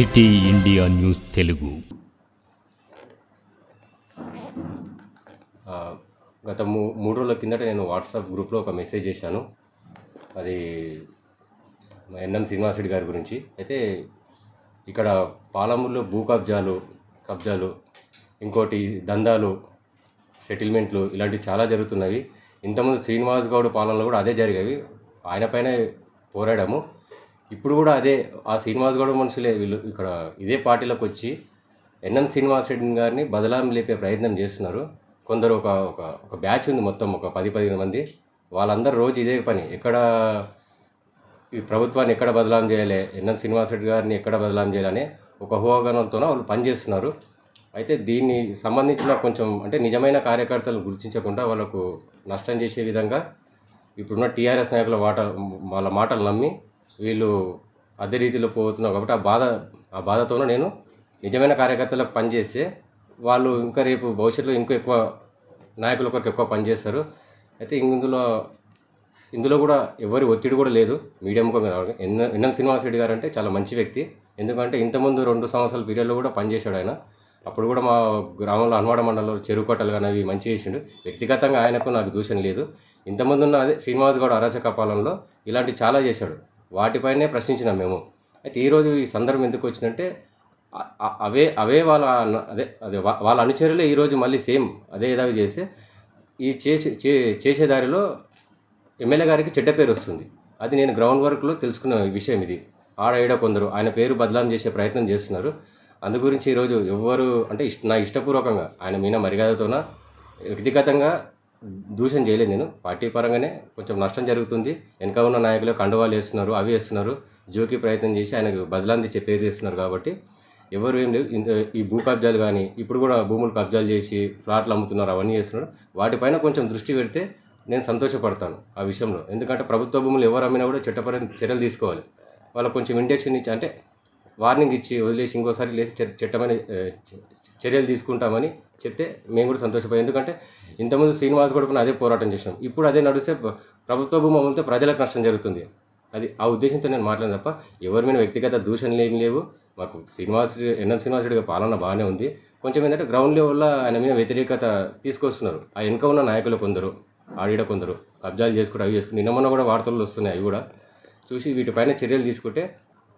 City India news Telugu. గత 3 రోజుల కిందట నేను వాట్సాప్ గ్రూప్లో ఒక మెసేజ్ చేశాను. అది ఎన్ఎం శ్రీనివాస్ రెడ్డి గారి గురించి. అయితే ఇక్కడ పాలమూరులో భూ కబ్జాలు, ఇంకోటి దందాలు, సెటిల్మెంట్లు ఇలాంటివి చాలా జరుగుతున్నవి. ఇంతకుముందు శ్రీనివాస్ గౌడ్ పాలనలో కూడా అదే జరిగేవి. ఆయన పైన పోరాడాము. ఇప్పుడు కూడా అదే ఆ శ్రీనివాస్ గౌడ్ మనుషులే వీళ్ళు ఇక్కడ ఇదే పార్టీలోకి వచ్చి ఎన్ఎం శ్రీనివాస్ రెడ్డి గారిని బదలాం లేపే ప్రయత్నం చేస్తున్నారు. కొందరు ఒక బ్యాచ్ ఉంది, మొత్తం ఒక 10-15 మంది. వాళ్ళందరూ రోజు ఇదే పని, ఎక్కడ ఈ ప్రభుత్వాన్ని ఎక్కడ బదలాం చేయాలి, ఎన్ఎం శ్రీనివాస్ రెడ్డి గారిని ఎక్కడ బదలాం చేయాలని ఒక ఊహాగానంతో వాళ్ళు పనిచేస్తున్నారు. అయితే దీన్ని సంబంధించిన కొంచెం అంటే నిజమైన కార్యకర్తలను గుర్తించకుండా వాళ్ళకు నష్టం చేసే విధంగా ఇప్పుడున్న టీఆర్ఎస్ నాయకుల వాళ్ళ మాటలు నమ్మి వీళ్ళు అదే రీతిలో పోతున్నారు. కాబట్టి ఆ బాధతోనే నేను నిజమైన కార్యకర్తలకు పనిచేస్తే వాళ్ళు ఇంకా రేపు భవిష్యత్తులో ఇంకా ఎక్కువ నాయకుల కొరకు ఎక్కువ పనిచేస్తారు. అయితే ఇందులో కూడా ఎవరి ఒత్తిడి కూడా లేదు. మీడియా ముఖం మీద ఎన్ఎం శ్రీనివాస్ రెడ్డి గారు అంటే చాలా మంచి వ్యక్తి. ఎందుకంటే ఇంతకుముందు 2 సంవత్సరాల పీరియడ్లో కూడా పనిచేశాడు ఆయన. అప్పుడు కూడా మా గ్రామంలో హన్వాడ మండలంలో చెరువు కట్టలు కానీ అవి మంచి చేసిండు. వ్యక్తిగతంగా ఆయనకు నాకు దూషణ లేదు. ఇంతకుముందు ఉన్న అదే శ్రీనివాస్ గౌడ్ అరాచక పాలనలో ఇలాంటి చాలా చేశాడు. వాటిపైనే ప్రశ్నించినాం మేము. అయితే ఈరోజు ఈ సందర్భం ఎందుకు వచ్చిందంటే అవే వాళ్ళ అనుచరులే ఈరోజు మళ్ళీ సేమ్ అదే ఏదావి చేస్తే ఈ చేసే దారిలో ఎమ్మెల్యే గారికి చెడ్డ పేరు వస్తుంది. అది నేను గ్రౌండ్ వర్క్లో తెలుసుకున్న విషయం ఇది. ఆడ కొందరు ఆయన పేరు బదలాం చేసే ప్రయత్నం చేస్తున్నారు. అందు గురించి ఈరోజు ఎవ్వరు అంటే నా ఇష్టపూర్వకంగా ఆయన మీద మర్యాదతోన వ్యక్తిగతంగా దూషణ చేయలేదు. నేను పార్టీ పరంగానే కొంచెం నష్టం జరుగుతుంది. వెనక ఉన్న నాయకులు కండువాలు వేస్తున్నారు, అవి వేస్తున్నారు, జోకి ప్రయత్నం చేసి ఆయనకు బదలాం తెచ్చే పేరు చేస్తున్నారు. కాబట్టి ఎవరు ఏం లేదు. ఈ భూ కబ్జాలు కానీ ఇప్పుడు కూడా భూములు కబ్జాలు చేసి ఫ్లాట్లు అమ్ముతున్నారు, అవన్నీ చేస్తున్నారు. వాటిపైన కొంచెం దృష్టి పెడితే నేను సంతోషపడతాను ఆ విషయంలో. ఎందుకంటే ప్రభుత్వ భూములు ఎవరు అమ్మినా కూడా చట్టపరమైన చర్యలు తీసుకోవాలి. వాళ్ళకు కొంచెం ఇండక్షన్ ఇచ్చి అంటే వార్నింగ్ ఇచ్చి వదిలేసి ఇంకోసారి లేచి చట్టమైన చర్యలు తీసుకుంటామని చెప్తే మేము కూడా సంతోషపోయాం. ఎందుకంటే ఇంతకుముందు శ్రీనివాస్ గౌడ్ అదే పోరాటం చేసాం. ఇప్పుడు అదే నడిస్తే ప్రభుత్వ భూమి అమలుతో ప్రజలకు నష్టం జరుగుతుంది. అది ఆ ఉద్దేశంతో నేను మాట్లాడిన తప్ప ఎవరి మీద వ్యక్తిగత దూషణలు ఏం లేవు. మాకు ఎన్ఎం శ్రీనివాస్ రెడ్డి పాలన బాగానే ఉంది. కొంచెం ఏంటంటే గ్రౌండ్ లెవెల్లో ఆయన మీద వ్యతిరేకత తీసుకొస్తున్నారు. ఆ వెనుక ఉన్న నాయకులు కొందరు, ఆడిడ కొందరు కబ్జాలు చేసుకుంటూ అవి చేసుకుంటూ నిన్న మొన్న కూడా వార్తల్లో వస్తున్నాయి. అవి కూడా చూసి వీటిపైన చర్యలు తీసుకుంటే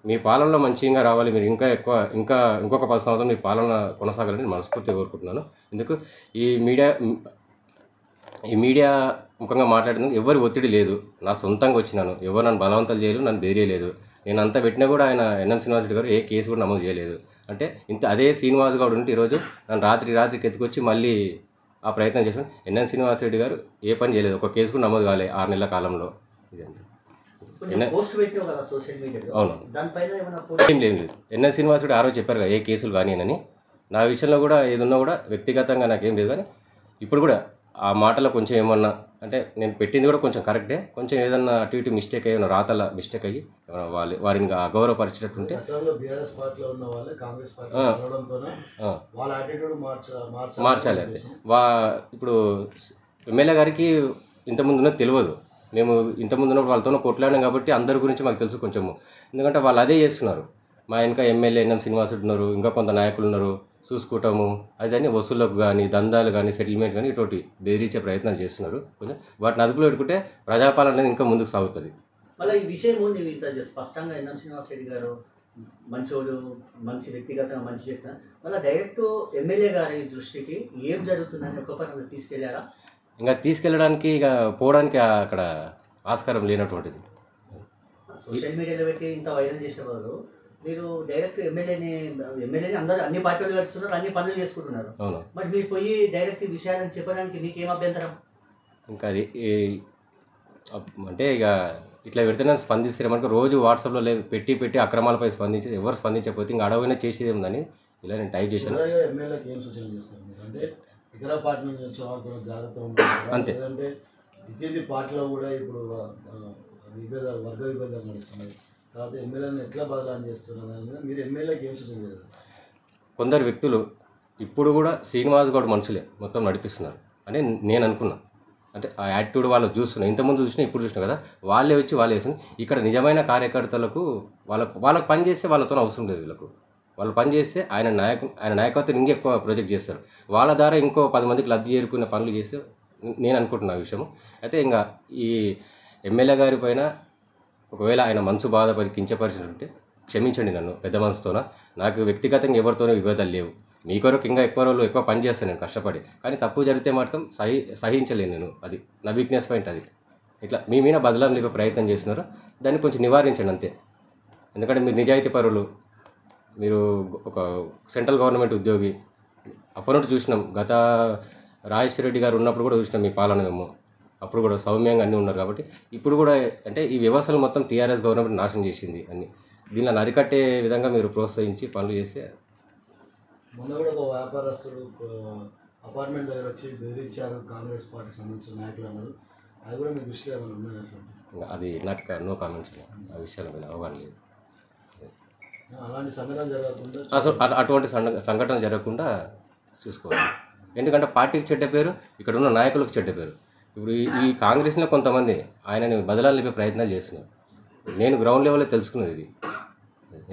మీ పాలనలో మంచిగా రావాలి, మీరు ఇంకొక 10 సంవత్సరాలు మీ పాలన కొనసాగాలని మనస్ఫూర్తిగా కోరుకుంటున్నాను. ఎందుకు ఈ మీడియా ముఖంగా మాట్లాడినందుకు ఎవరి ఒత్తిడి లేదు. నా సొంతంగా వచ్చినాను. ఎవరు నన్ను బలవంతాలు చేయలేదు, నన్ను బెదిరియలేదు. నేను అంతా పెట్టినా కూడా ఆయన ఎన్ఎం శ్రీనివాస్ రెడ్డి గారు ఏ కేసు కూడా నమోదు చేయలేదు. అంటే అదే శ్రీనివాస్ గౌడ్ ఉంటే ఈరోజు నన్ను రాత్రికి ఎత్తుకొచ్చి మళ్ళీ ఆ ప్రయత్నం చేసాను. ఎన్ఎం శ్రీనివాస్ రెడ్డి గారు ఏ పని చేయలేదు. ఒక కేసు కూడా నమోదు కాలే 6 నెలల కాలంలో. ఇదంతా అవును, ఏం లేదు. ఎన్ఎం శ్రీనివాస్ రెడ్డి ఆ రోజు చెప్పారు కదా ఏ కేసులు కానీ అని. నా విషయంలో కూడా ఏదున్నా కూడా వ్యక్తిగతంగా నాకేం లేదు. కానీ ఇప్పుడు కూడా ఆ మాటలో కొంచెం ఏమన్నా అంటే నేను పెట్టింది కూడా కొంచెం కరెక్టే. కొంచెం ఏదన్నా అటు ఇటు మిస్టేక్ అయ్యి రాతల మిస్టేక్ అయ్యి వారిని అగౌరవపరిచినట్టుంటే మార్చాలి. అంటే ఇప్పుడు ఎమ్మెల్యే గారికి ఇంతకుముందున్న తెలియదు. మేము ఇంతకుముందు వాళ్ళతో కొట్లాడాం కాబట్టి అందరి గురించి మాకు తెలుసు కొంచెము. ఎందుకంటే వాళ్ళు అదే చేస్తున్నారు. మా వెనక ఎమ్మెల్యే ఎన్ఎం శ్రీనివాస్ రెడ్డి ఉన్నారు, ఇంకా కొంత నాయకులు ఉన్నారు, చూసుకుంటాము. అదని వసూళ్ళకు కానీ దందాలు కానీ సెటిల్మెంట్ కానీ ఇటువంటి బెదిరించే ప్రయత్నాలు చేస్తున్నారు. కొంచెం వాటిని అదుపులో పెట్టుకుంటే ప్రజాపాలన అనేది ఇంకా ముందుకు సాగుతుంది. మళ్ళీ ఈ విషయం స్పష్టంగా ఎన్ఎం శ్రీనివాస్ రెడ్డి గారు మంచోడు, మంచి వ్యక్తిగతంగా మంచి వ్యక్తి. మళ్ళీ డైరెక్ట్ ఎమ్మెల్యే గారి దృష్టికి ఏం జరుగుతుందని ఒక పని తీసుకెళ్లారా? ఇంకా తీసుకెళ్ళడానికి ఇక పోవడానికి అక్కడ ఆస్కారం లేనటువంటిది. సోషల్ మీడియాలో పెట్టి ఇంత వైరల్ చేసేవారు మీరు డైరెక్ట్ ఎమ్మెల్యేని అందరూ అన్ని పార్టీలు కలుస్తున్నారు, అన్ని పనులు చేసుకుంటున్నారు. అవును, మరి మీరు పోయి డైరెక్ట్ విషయాలను చెప్పడానికి మీకేం అభ్యంతరం? ఇంకా అది అంటే ఇక ఇట్లా పెడితే నన్ను స్పందిస్తారేమనుకో. రోజు వాట్సాప్లో పెట్టి అక్రమాలపై ఎవరు స్పందించకపోతే ఇంకా అడవైనా చేసేది ఉందని ఇలా నేను టైప్ చేశాను. ఇతర పార్టీ నుంచి వచ్చే వాళ్ళతో జాగ్రత్త ఉంటారు. అంతే. లేదంటే ఇతర పార్టీలో కూడా ఇప్పుడు వర్గ విభేదాలు నడుస్తున్నాయి. తర్వాత ఎమ్మెల్యేని ఎట్లా బదలాం చేస్తున్నారు దాని మీద మీరు ఎమ్మెల్యేకి ఏం సూచన చేయాలి? కొందరు వ్యక్తులు ఇప్పుడు కూడా శ్రీనివాస్ గౌడ్ మనుషులే మొత్తం నడిపిస్తున్నారు అని నేను అనుకున్నా. అంటే ఆ యాటిట్యూడ్ వాళ్ళు చూస్తున్నా, ఇంతకుముందు చూసినా ఇప్పుడు చూసినా కదా, వాళ్ళే వచ్చి వాళ్ళే వేసిన. ఇక్కడ నిజమైన కార్యకర్తలకు వాళ్ళకు పని చేస్తే వాళ్ళతో అవసరం లేదు. వీళ్ళకు వాళ్ళు పని చేస్తే ఆయన నాయకత్వం ఇంకెక్కువ ప్రొజెక్ట్ చేస్తారు. వాళ్ళ ద్వారా ఇంకో 10 మందికి లబ్ధి చేరుకునే పనులు చేస్తే నేను అనుకుంటున్నా ఆ విషయం. అయితే ఇంకా ఈ ఎమ్మెల్యే గారి పైన ఒకవేళ ఆయన మనసు బాధపడి కించపరిచి ఉంటే క్షమించండి నన్ను పెద్ద మనసుతోన. నాకు వ్యక్తిగతంగా ఎవరితోనూ విభేదాలు లేవు. మీ కొరకు ఇంకా ఎక్కువ రోజులు ఎక్కువ పని చేస్తాను నేను కష్టపడి. కానీ తప్పు జరిగితే మాత్రం సహించలేను నేను. అది నా వీక్నెస్ పాయింట్ అది. ఇట్లా మీ మీద బదలాం లేపే ప్రయత్నం చేస్తున్నారు, దాన్ని కొంచెం నివారించండి అంతే. ఎందుకంటే మీరు నిజాయితీ పరులు, మీరు ఒక సెంట్రల్ గవర్నమెంట్ ఉద్యోగి. అప్పటి నుండి చూసినాం, గత రాజశేఖర రెడ్డి గారు ఉన్నప్పుడు కూడా చూసినాం మీ పాలన మేము. అప్పుడు కూడా సౌమ్యంగా అన్నీ ఉన్నారు. కాబట్టి ఇప్పుడు కూడా అంటే ఈ వ్యవస్థలు మొత్తం టీఆర్ఎస్ గవర్నమెంట్ నాశనం చేసింది అన్నీ. దీనిని అరికట్టే విధంగా మీరు ప్రోత్సహించి పనులు చేస్తే. మొన్న కూడా ఒక వ్యాపారస్తుడు అపార్ట్మెంట్ దగ్గర వచ్చి బెదిరించారు కాంగ్రెస్ పార్టీకి సంబంధించిన నాయకులు అన్నారు. అది కూడా మీ దృష్టిలో ఏమైనా ఉన్నాయి అట్లా? అది నాకు నో కామెంట్స్, ఆ విషయాల మీద అవగాహన లేదు. అలాంటి సంఘటన జరగకుండా అసలు అటువంటి సంఘటన జరగకుండా చూసుకోవాలి. ఎందుకంటే పార్టీకి చెడ్డ పేరు, ఇక్కడ ఉన్న నాయకులకు చెడ్డ పేరు. ఇప్పుడు ఈ కాంగ్రెస్లో కొంతమంది ఆయనని బదలాలు నింపే ప్రయత్నాలు చేస్తున్నారు. నేను గ్రౌండ్ లెవెల్లో తెలుసుకున్నది ఇది.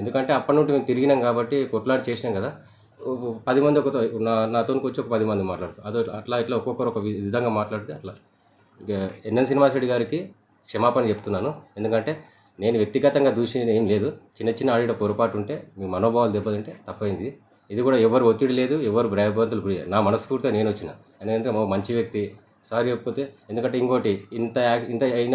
ఎందుకంటే అప్పటి నుండి మేము తిరిగినాం కాబట్టి కొట్లాడి చేసినాం కదా. 10 మంది నాతో వచ్చి ఒక 10 మంది మాట్లాడుతారు. అట్లా ఇట్లా ఒక్కొక్కరు ఒక విధంగా మాట్లాడితే అట్లా. ఇక ఎన్ఎం శ్రీనివాసరెడ్డి గారికి క్షమాపణ చెప్తున్నాను. ఎందుకంటే నేను వ్యక్తిగతంగా దూషించింది ఏం లేదు. చిన్న చిన్న ఆడిన పొరపాటు ఉంటే మీ మనోభావాలు దెబ్బతింటే తప్పైంది. ఇది కూడా ఎవరు ఒత్తిడి లేదు, ఎవరు భయభ్రాంతులు గురి. నా మనస్ఫూర్తిగా నేను వచ్చిన. ఎందుకంటే మంచి వ్యక్తి సారీ చెప్పకపోతే. ఎందుకంటే ఇంకోటి ఇంత అయిన